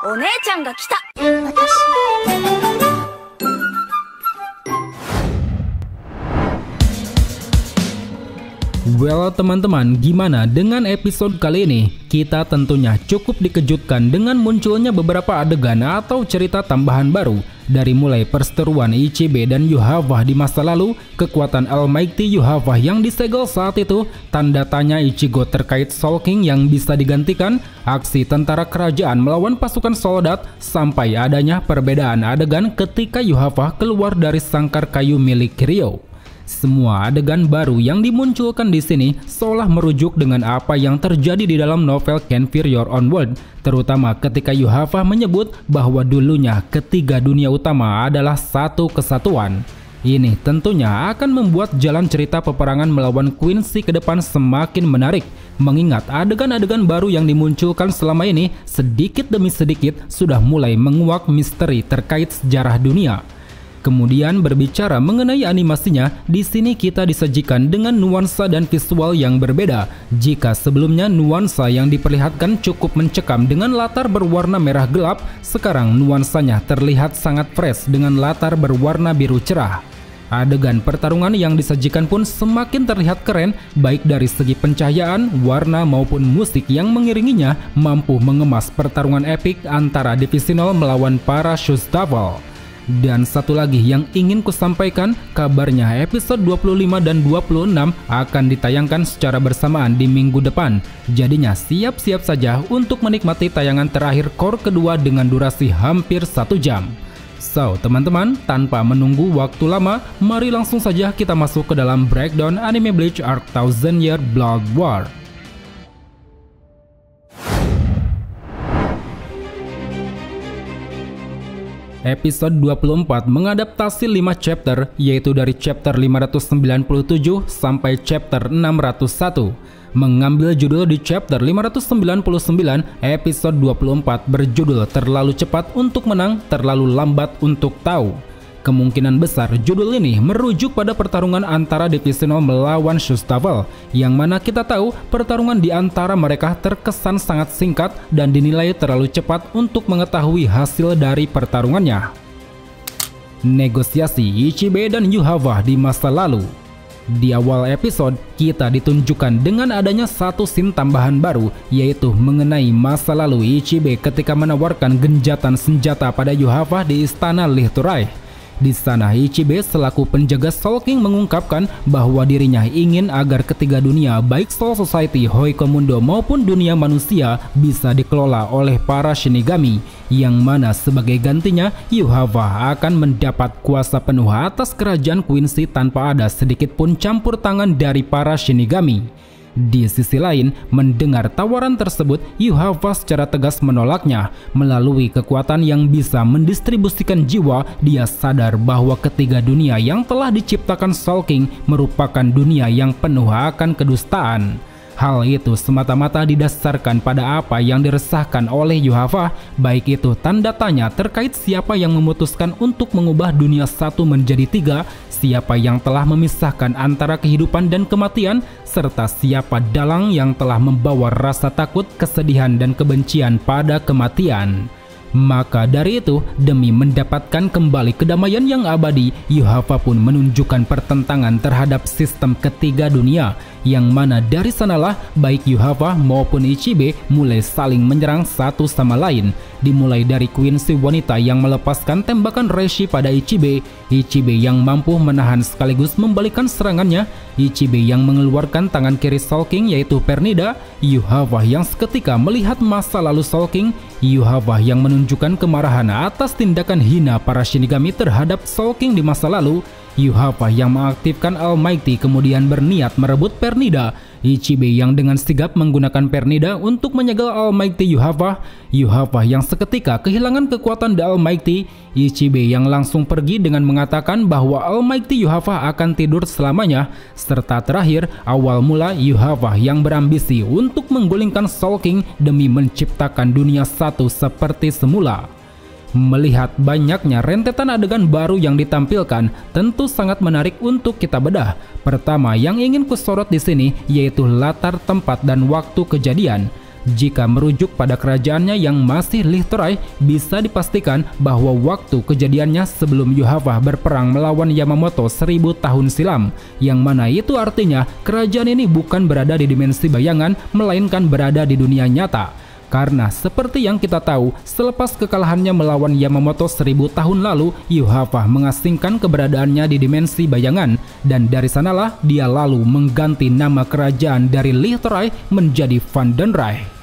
お姉ちゃんが来た。Well teman-teman, gimana dengan episode kali ini? Kita tentunya cukup dikejutkan dengan munculnya beberapa adegan atau cerita tambahan baru. Dari mulai perseteruan Ichibe dan Yuhava di masa lalu, kekuatan Almighty Yuhava yang disegel saat itu, tanda tanya Ichigo terkait Soul King yang bisa digantikan, aksi tentara kerajaan melawan pasukan soldat, sampai adanya perbedaan adegan ketika Yuhava keluar dari sangkar kayu milik Kiryu. Semua adegan baru yang dimunculkan di sini seolah merujuk dengan apa yang terjadi di dalam novel Can Fear Your Own World, terutama ketika Yuhava menyebut bahwa dulunya ketiga dunia utama adalah satu kesatuan. Ini tentunya akan membuat jalan cerita peperangan melawan Quincy ke depan semakin menarik, mengingat adegan-adegan baru yang dimunculkan selama ini sedikit demi sedikit sudah mulai menguak misteri terkait sejarah dunia. Kemudian berbicara mengenai animasinya, di sini kita disajikan dengan nuansa dan visual yang berbeda. Jika sebelumnya nuansa yang diperlihatkan cukup mencekam dengan latar berwarna merah gelap, sekarang nuansanya terlihat sangat fresh dengan latar berwarna biru cerah. Adegan pertarungan yang disajikan pun semakin terlihat keren, baik dari segi pencahayaan, warna maupun musik yang mengiringinya mampu mengemas pertarungan epik antara Divisional melawan para Shusdavol. Dan satu lagi yang ingin kusampaikan, kabarnya episode 25 dan 26 akan ditayangkan secara bersamaan di minggu depan. Jadinya siap-siap saja untuk menikmati tayangan terakhir core kedua dengan durasi hampir 1 jam. So, teman-teman, tanpa menunggu waktu lama, mari langsung saja kita masuk ke dalam breakdown anime Bleach Arc Thousand Year Blood War. Episode 24 mengadaptasi 5 chapter, yaitu dari chapter 597 sampai chapter 601. Mengambil judul di chapter 599, episode 24 berjudul Terlalu Cepat Untuk Menang, Terlalu Lambat Untuk Tahu. Kemungkinan besar judul ini merujuk pada pertarungan antara Divisional melawan Shusdavol, yang mana kita tahu pertarungan di antara mereka terkesan sangat singkat dan dinilai terlalu cepat untuk mengetahui hasil dari pertarungannya. Negosiasi Ichibe dan Yuhava di masa lalu. Di awal episode, kita ditunjukkan dengan adanya satu scene tambahan baru, yaitu mengenai masa lalu Ichibe ketika menawarkan genjatan senjata pada Yuhava di istana Lihturai. Di sana Ichibe selaku penjaga Soul King mengungkapkan bahwa dirinya ingin agar ketiga dunia baik Soul Society, Hoikomundo maupun dunia manusia bisa dikelola oleh para Shinigami, yang mana sebagai gantinya Yuhava akan mendapat kuasa penuh atas kerajaan Quincy tanpa ada sedikit pun campur tangan dari para Shinigami. Di sisi lain, mendengar tawaran tersebut, Yuhava secara tegas menolaknya. Melalui kekuatan yang bisa mendistribusikan jiwa, dia sadar bahwa ketiga dunia yang telah diciptakan Soul King merupakan dunia yang penuh akan kedustaan. Hal itu semata-mata didasarkan pada apa yang diresahkan oleh Yuhava, baik itu tanda tanya terkait siapa yang memutuskan untuk mengubah dunia satu menjadi 3, siapa yang telah memisahkan antara kehidupan dan kematian, serta siapa dalang yang telah membawa rasa takut, kesedihan, dan kebencian pada kematian. Maka dari itu, demi mendapatkan kembali kedamaian yang abadi, Yuhava pun menunjukkan pertentangan terhadap sistem ketiga dunia, yang mana dari sanalah baik Yuhava maupun Ichibe mulai saling menyerang satu sama lain. Dimulai dari Quincy wanita yang melepaskan tembakan Reishi pada Ichibe, Ichibe yang mampu menahan sekaligus membalikkan serangannya, Ichibe yang mengeluarkan tangan kiri Soul King yaitu Pernida, Yuhava yang seketika melihat masa lalu Soul King, Yuhava yang menunjukkan kemarahan atas tindakan hina para Shinigami terhadap Soul King di masa lalu, Yuhava yang mengaktifkan Almighty kemudian berniat merebut Pernida, Ichibe yang dengan sigap menggunakan Pernida untuk menyegel Almighty Yuhava, Yuhava yang seketika kehilangan kekuatan The Almighty, Ichibe yang langsung pergi dengan mengatakan bahwa Almighty Yuhava akan tidur selamanya, serta terakhir awal mula Yuhava yang berambisi untuk menggulingkan Soul King demi menciptakan dunia satu seperti semula. Melihat banyaknya rentetan adegan baru yang ditampilkan, tentu sangat menarik untuk kita bedah. Pertama yang ingin kusorot di sini yaitu latar tempat dan waktu kejadian. Jika merujuk pada kerajaannya yang masih Lichterei, bisa dipastikan bahwa waktu kejadiannya sebelum Yuhava berperang melawan Yamamoto 1000 tahun silam, yang mana itu artinya kerajaan ini bukan berada di dimensi bayangan, melainkan berada di dunia nyata. Karena seperti yang kita tahu, selepas kekalahannya melawan Yamamoto 1000 tahun lalu, Yuhava mengasingkan keberadaannya di dimensi bayangan, dan dari sanalah dia lalu mengganti nama kerajaan dari Lichterei menjadi Vandenrei.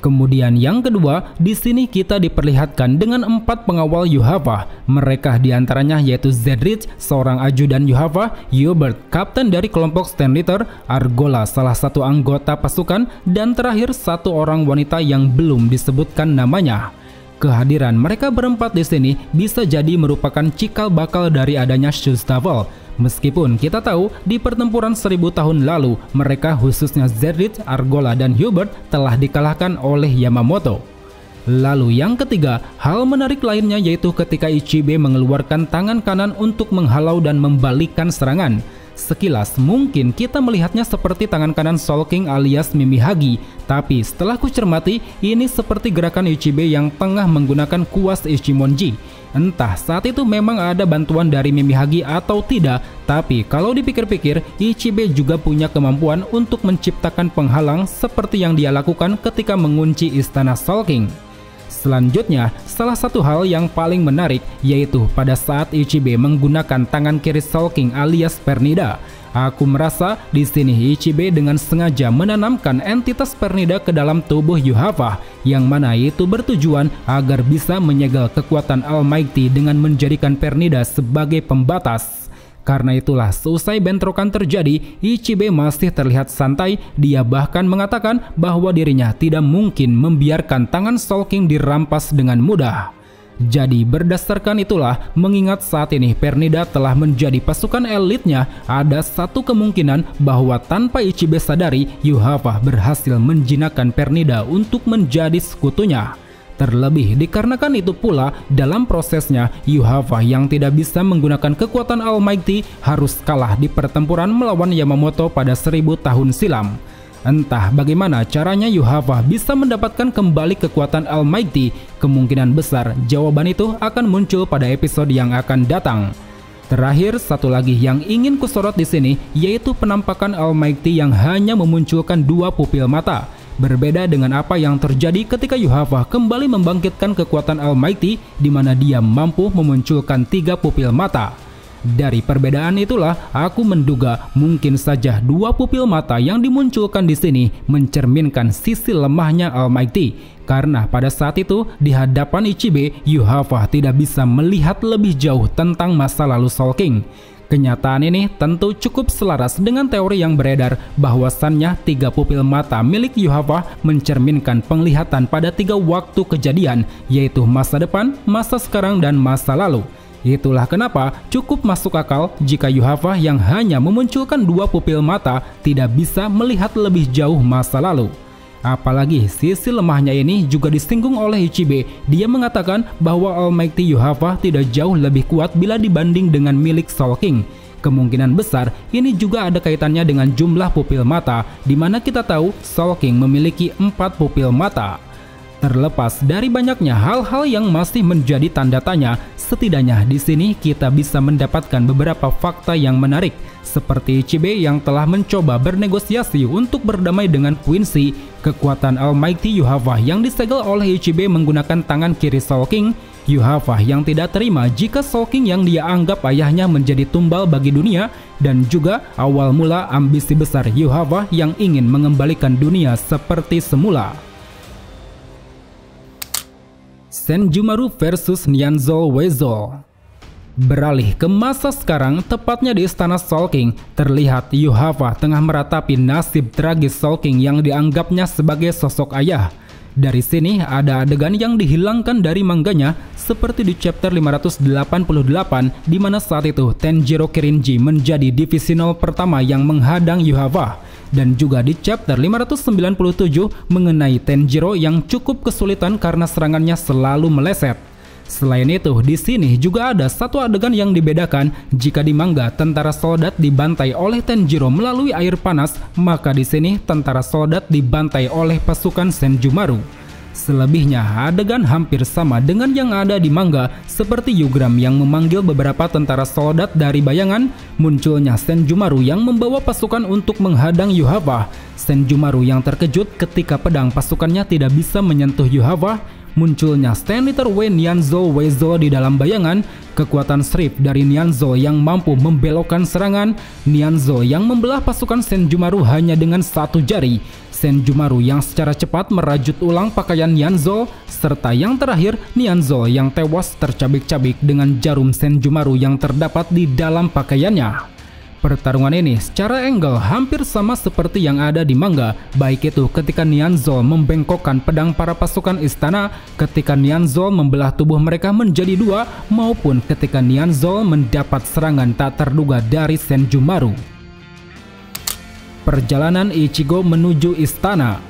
Kemudian yang kedua, di sini kita diperlihatkan dengan 4 pengawal Yuhava. Mereka diantaranya yaitu Zedrich, seorang ajudan Yuhava, Hubert, kapten dari kelompok Stanliter, Argola, salah satu anggota pasukan, dan terakhir satu orang wanita yang belum disebutkan namanya. Kehadiran mereka berempat di sini bisa jadi merupakan cikal bakal dari adanya Schutzstaffel. Meskipun kita tahu di pertempuran 1000 tahun lalu mereka khususnya Zedrich, Argola, dan Hubert telah dikalahkan oleh Yamamoto. Lalu yang ketiga, hal menarik lainnya yaitu ketika Ichibe mengeluarkan tangan kanan untuk menghalau dan membalikkan serangan. Sekilas mungkin kita melihatnya seperti tangan kanan Soul King alias Mimihagi, tapi setelah kucermati ini seperti gerakan Ichibe yang tengah menggunakan kuas Ichimonji. Entah saat itu memang ada bantuan dari Mimihagi atau tidak, tapi kalau dipikir-pikir, Ichibe juga punya kemampuan untuk menciptakan penghalang seperti yang dia lakukan ketika mengunci istana Soul King. Selanjutnya, salah satu hal yang paling menarik yaitu pada saat Ichibe menggunakan tangan kiri Soul King alias Pernida. Aku merasa di sini Ichibe dengan sengaja menanamkan entitas Pernida ke dalam tubuh Yuhava, yang mana itu bertujuan agar bisa menyegel kekuatan Almighty dengan menjadikan Pernida sebagai pembatas. Karena itulah seusai bentrokan terjadi, Ichibe masih terlihat santai. Dia bahkan mengatakan bahwa dirinya tidak mungkin membiarkan tangan Soul King dirampas dengan mudah. Jadi berdasarkan itulah, mengingat saat ini Pernida telah menjadi pasukan elitnya, ada satu kemungkinan bahwa tanpa Ichibe sadari, Yuhava berhasil menjinakkan Pernida untuk menjadi sekutunya. Terlebih dikarenakan itu pula, dalam prosesnya Yuhava yang tidak bisa menggunakan kekuatan Almighty harus kalah di pertempuran melawan Yamamoto pada 1000 tahun silam. Entah bagaimana caranya Yuhava bisa mendapatkan kembali kekuatan Almighty, kemungkinan besar jawaban itu akan muncul pada episode yang akan datang. Terakhir, satu lagi yang ingin kusorot di sini yaitu penampakan Almighty yang hanya memunculkan 2 pupil mata. Berbeda dengan apa yang terjadi ketika Yuhava kembali membangkitkan kekuatan Almighty di mana dia mampu memunculkan 3 pupil mata. Dari perbedaan itulah aku menduga mungkin saja 2 pupil mata yang dimunculkan di sini mencerminkan sisi lemahnya Almighty. Karena pada saat itu di hadapan Ichibe, Yuhava tidak bisa melihat lebih jauh tentang masa lalu Soul King. Kenyataan ini tentu cukup selaras dengan teori yang beredar bahwasannya 3 pupil mata milik Yuhava mencerminkan penglihatan pada 3 waktu kejadian, yaitu masa depan, masa sekarang, dan masa lalu. Itulah kenapa cukup masuk akal jika Yuhava yang hanya memunculkan 2 pupil mata tidak bisa melihat lebih jauh masa lalu. Apalagi sisi lemahnya ini juga disinggung oleh Ichibe. Dia mengatakan bahwa Almighty Yuhava tidak jauh lebih kuat bila dibanding dengan milik Soul King. Kemungkinan besar ini juga ada kaitannya dengan jumlah pupil mata, di mana kita tahu Soul King memiliki 4 pupil mata. Terlepas dari banyaknya hal-hal yang masih menjadi tanda tanya, setidaknya di sini kita bisa mendapatkan beberapa fakta yang menarik, seperti Ichibe yang telah mencoba bernegosiasi untuk berdamai dengan Quincy, kekuatan Almighty Yuhava yang disegel oleh Ichibe menggunakan tangan kiri Soul King, Yuhava yang tidak terima jika Soul King yang dia anggap ayahnya menjadi tumbal bagi dunia, dan juga awal mula ambisi besar Yuhava yang ingin mengembalikan dunia seperti semula. Senjumaru versus Nyanzol Wezol. Beralih ke masa sekarang, tepatnya di istana Soul King, terlihat Yuhava tengah meratapi nasib tragis Soul King yang dianggapnya sebagai sosok ayah. Dari sini ada adegan yang dihilangkan dari mangganya, seperti di chapter 588 di mana saat itu Tenjiro Kirinji menjadi divisional pertama yang menghadang Yuhava, dan juga di chapter 597 mengenai Tenjiro yang cukup kesulitan karena serangannya selalu meleset. Selain itu, di sini juga ada satu adegan yang dibedakan. Jika di manga tentara soldat dibantai oleh Tenjiro melalui air panas, maka di sini tentara soldat dibantai oleh pasukan Senjumaru. Selebihnya adegan hampir sama dengan yang ada di manga, seperti Yugram yang memanggil beberapa tentara soldat dari bayangan, munculnya Senjumaru yang membawa pasukan untuk menghadang Yuhava, Senjumaru yang terkejut ketika pedang pasukannya tidak bisa menyentuh Yuhava, munculnya Stand Liter W Nianzou Weizo di dalam bayangan, kekuatan Shrift dari Nianzou yang mampu membelokkan serangan, Nianzou yang membelah pasukan Senjumaru hanya dengan satu jari, Senjumaru yang secara cepat merajut ulang pakaian Nianzou, serta yang terakhir Nianzou yang tewas tercabik-cabik dengan jarum Senjumaru yang terdapat di dalam pakaiannya. Pertarungan ini secara angle hampir sama seperti yang ada di manga, baik itu ketika Nianzou membengkokkan pedang para pasukan istana, ketika Nianzou membelah tubuh mereka menjadi dua, maupun ketika Nianzou mendapat serangan tak terduga dari Senjumaru. Perjalanan Ichigo menuju istana.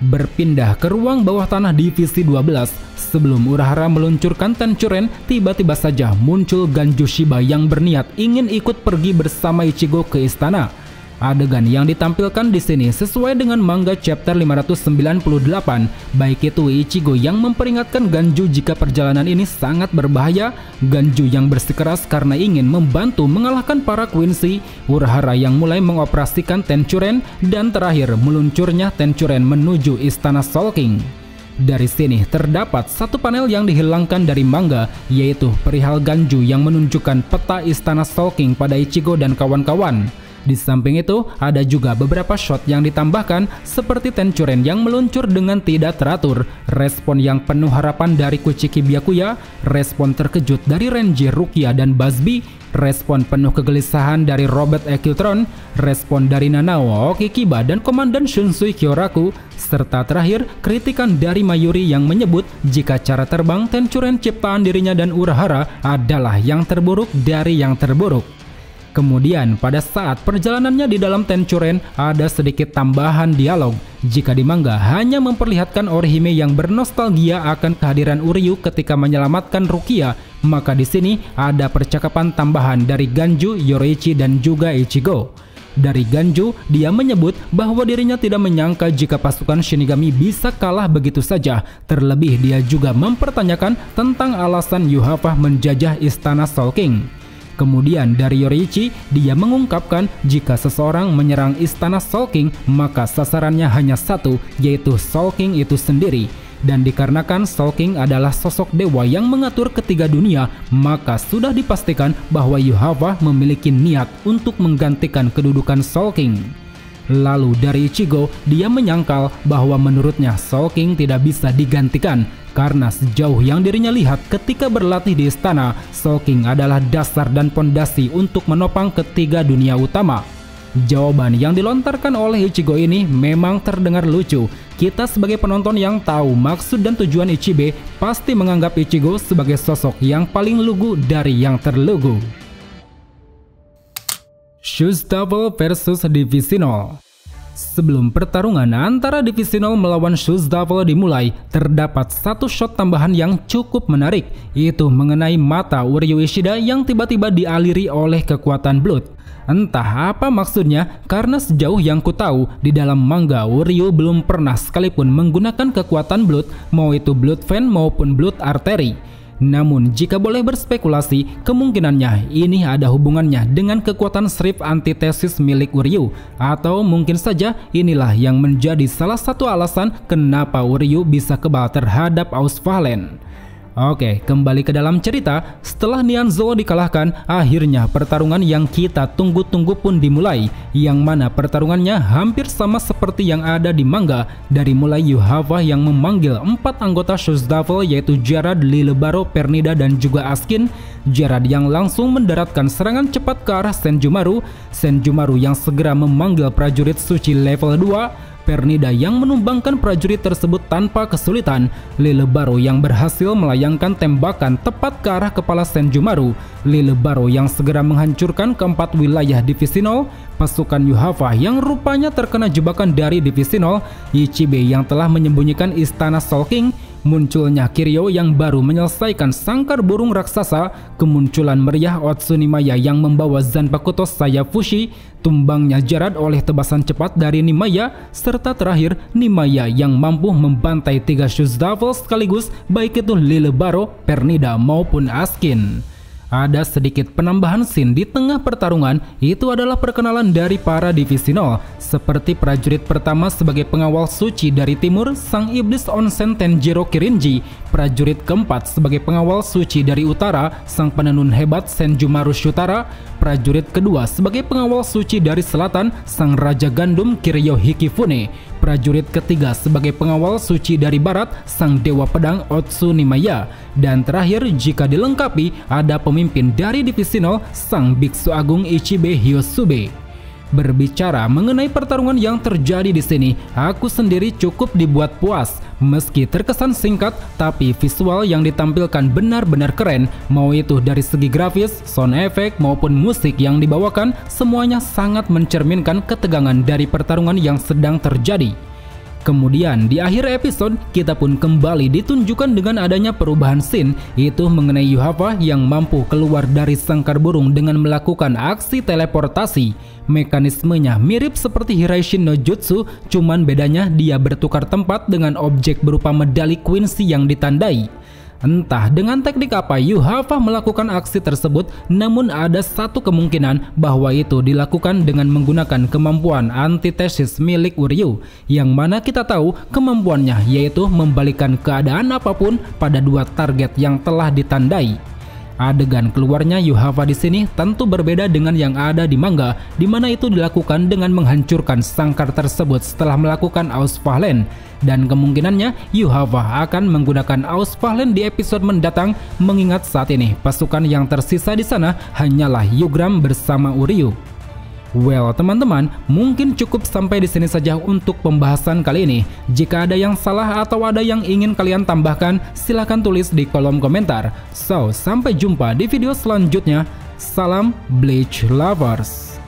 Berpindah ke ruang bawah tanah divisi 12, sebelum Urahara meluncurkan Tenchuren, tiba-tiba saja muncul Ganju Shiba yang berniat ingin ikut pergi bersama Ichigo ke istana. Adegan yang ditampilkan di sini sesuai dengan manga chapter 598, baik itu Ichigo yang memperingatkan Ganju jika perjalanan ini sangat berbahaya, Ganju yang bersikeras karena ingin membantu mengalahkan para Quincy, Urahara yang mulai mengoperasikan Tenchuren, dan terakhir meluncurnya Tenchuren menuju istana Soul King. Dari sini terdapat satu panel yang dihilangkan dari manga, yaitu perihal Ganju yang menunjukkan peta istana Soul King pada Ichigo dan kawan-kawan. Di samping itu, ada juga beberapa shot yang ditambahkan seperti Tenchuren yang meluncur dengan tidak teratur, respon yang penuh harapan dari Kuchiki Byakuya, respon terkejut dari Renji, Rukia, dan Busby, respon penuh kegelisahan dari Robert Ekiltron, respon dari Nanao, Okikiba, dan Komandan Shunsui Kyoraku, serta terakhir kritikan dari Mayuri yang menyebut jika cara terbang Tenchuren ciptaan dirinya dan Urahara adalah yang terburuk dari yang terburuk. Kemudian pada saat perjalanannya di dalam Tenchuren ada sedikit tambahan dialog. Jika di manga hanya memperlihatkan Orihime yang bernostalgia akan kehadiran Uryu ketika menyelamatkan Rukia, maka di sini ada percakapan tambahan dari Ganju, Yoruichi, dan juga Ichigo. Dari Ganju, dia menyebut bahwa dirinya tidak menyangka jika pasukan Shinigami bisa kalah begitu saja. Terlebih dia juga mempertanyakan tentang alasan Yuhava menjajah istana Soul King. Kemudian dari Yoruichi, dia mengungkapkan jika seseorang menyerang istana Soul King, maka sasarannya hanya satu, yaitu Soul King itu sendiri. Dan dikarenakan Soul King adalah sosok dewa yang mengatur ketiga dunia, maka sudah dipastikan bahwa Yuhava memiliki niat untuk menggantikan kedudukan Soul King. Lalu dari Ichigo, dia menyangkal bahwa menurutnya Soul King tidak bisa digantikan, karena sejauh yang dirinya lihat ketika berlatih di istana, Soul King adalah dasar dan pondasi untuk menopang ketiga dunia utama. Jawaban yang dilontarkan oleh Ichigo ini memang terdengar lucu. Kita sebagai penonton yang tahu maksud dan tujuan Ichibe pasti menganggap Ichigo sebagai sosok yang paling lugu dari yang terlugu. Shoes Devil versus Divisional. Sebelum pertarungan antara Divisional melawan Shoes Devil dimulai, terdapat satu shot tambahan yang cukup menarik, yaitu mengenai mata Uryu Ishida yang tiba-tiba dialiri oleh kekuatan Blood. Entah apa maksudnya, karena sejauh yang ku tahu, di dalam manga Uryu belum pernah sekalipun menggunakan kekuatan Blood, mau itu Blood Vein maupun Blood Artery. Namun jika boleh berspekulasi, kemungkinannya ini ada hubungannya dengan kekuatan Shrift antitesis milik Uryu, atau mungkin saja inilah yang menjadi salah satu alasan kenapa Uryu bisa kebal terhadap Ausfallen. Oke, kembali ke dalam cerita. Setelah Nianzou dikalahkan, akhirnya pertarungan yang kita tunggu-tunggu pun dimulai, yang mana pertarungannya hampir sama seperti yang ada di manga. Dari mulai Yuhava yang memanggil 4 anggota Shoes Devil, yaitu Gerard, Lilebaro, Pernida, dan juga Askin. Gerard yang langsung mendaratkan serangan cepat ke arah Senjumaru, Senjumaru yang segera memanggil prajurit suci level 2, Pernida yang menumbangkan prajurit tersebut tanpa kesulitan, Lilebaro yang berhasil melayangkan tembakan tepat ke arah kepala Senjumaru, Lilebaro yang segera menghancurkan keempat wilayah Divisional, pasukan Yuhava yang rupanya terkena jebakan dari Divisional, Ichibe yang telah menyembunyikan istana Soul King, munculnya Kiryu yang baru menyelesaikan sangkar burung raksasa, kemunculan meriah Otsunimaya yang membawa Zanpakuto Sayafushi, tumbangnya Jarad oleh tebasan cepat dari Nimaya, serta terakhir Nimaya yang mampu membantai 3 Shoes Devil sekaligus, baik itu Lille Baro, Pernida maupun Askin. Ada sedikit penambahan scene di tengah pertarungan, itu adalah perkenalan dari para divisi 0, seperti prajurit pertama sebagai pengawal suci dari timur, sang iblis onsen Tenjiro Kirinji, prajurit keempat sebagai pengawal suci dari utara, sang penenun hebat Senjumaru Shutara, prajurit kedua sebagai pengawal suci dari selatan, sang raja gandum Kiryu Hikifune, prajurit ketiga sebagai pengawal suci dari barat, sang dewa pedang Otsunimaya, dan terakhir jika dilengkapi ada pemimpin dari divisi 0, sang biksu agung Ichibe Hyosube. Berbicara mengenai pertarungan yang terjadi di sini, aku sendiri cukup dibuat puas. Meski terkesan singkat, tapi visual yang ditampilkan benar-benar keren, mau itu dari segi grafis, sound effect maupun musik yang dibawakan, semuanya sangat mencerminkan ketegangan dari pertarungan yang sedang terjadi. Kemudian di akhir episode kita pun kembali ditunjukkan dengan adanya perubahan scene, itu mengenai Yuhava yang mampu keluar dari sangkar burung dengan melakukan aksi teleportasi. Mekanismenya mirip seperti Hiraishin no Jutsu, cuman bedanya dia bertukar tempat dengan objek berupa medali Quincy yang ditandai. Entah dengan teknik apa Yuhava melakukan aksi tersebut, namun ada satu kemungkinan bahwa itu dilakukan dengan menggunakan kemampuan antitesis milik Uryu, yang mana kita tahu kemampuannya yaitu membalikan keadaan apapun pada 2 target yang telah ditandai. Adegan keluarnya Yuhava di sini tentu berbeda dengan yang ada di manga, di mana itu dilakukan dengan menghancurkan sangkar tersebut setelah melakukan Ausfahlen, dan kemungkinannya Yuhava akan menggunakan Ausfahlen di episode mendatang, mengingat saat ini pasukan yang tersisa di sana hanyalah Yugram bersama Uryu. Well teman-teman, mungkin cukup sampai di sini saja untuk pembahasan kali ini. Jika ada yang salah atau ada yang ingin kalian tambahkan, silahkan tulis di kolom komentar. So, sampai jumpa di video selanjutnya. Salam Bleach Lovers.